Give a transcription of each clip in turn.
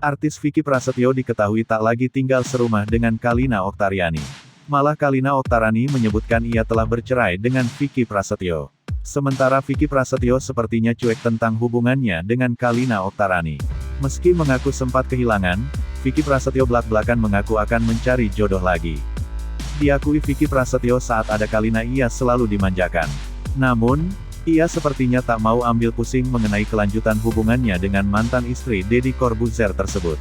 Artis Vicky Prasetyo diketahui tak lagi tinggal serumah dengan Kalina Oktariani. Malah Kalina Oktarani menyebutkan ia telah bercerai dengan Vicky Prasetyo. Sementara Vicky Prasetyo sepertinya cuek tentang hubungannya dengan Kalina Oktarani. Meski mengaku sempat kehilangan, Vicky Prasetyo belak-belakan mengaku akan mencari jodoh lagi. Diakui Vicky Prasetyo saat ada Kalina ia selalu dimanjakan. Namun, ia sepertinya tak mau ambil pusing mengenai kelanjutan hubungannya dengan mantan istri Deddy Corbuzier tersebut.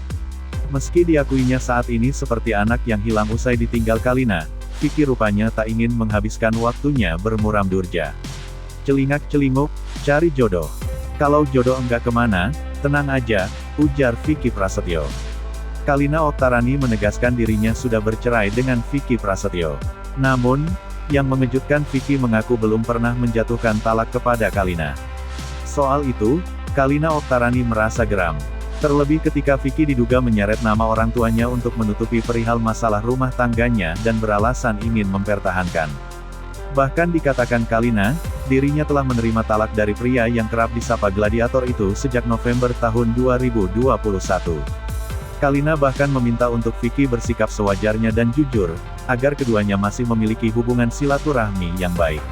Meski diakuinya saat ini seperti anak yang hilang usai ditinggal Kalina, Vicky rupanya tak ingin menghabiskan waktunya bermuram durja. Celingak-celinguk, cari jodoh. Kalau jodoh enggak kemana, tenang aja, ujar Vicky Prasetyo. Kalina Oktarani menegaskan dirinya sudah bercerai dengan Vicky Prasetyo. Namun, yang mengejutkan Vicky mengaku belum pernah menjatuhkan talak kepada Kalina. Soal itu, Kalina Oktarani merasa geram. Terlebih ketika Vicky diduga menyeret nama orang tuanya untuk menutupi perihal masalah rumah tangganya dan beralasan ingin mempertahankan. Bahkan dikatakan Kalina, dirinya telah menerima talak dari pria yang kerap disapa gladiator itu sejak November tahun 2021. Kalina bahkan meminta untuk Vicky bersikap sewajarnya dan jujur, agar keduanya masih memiliki hubungan silaturahmi yang baik.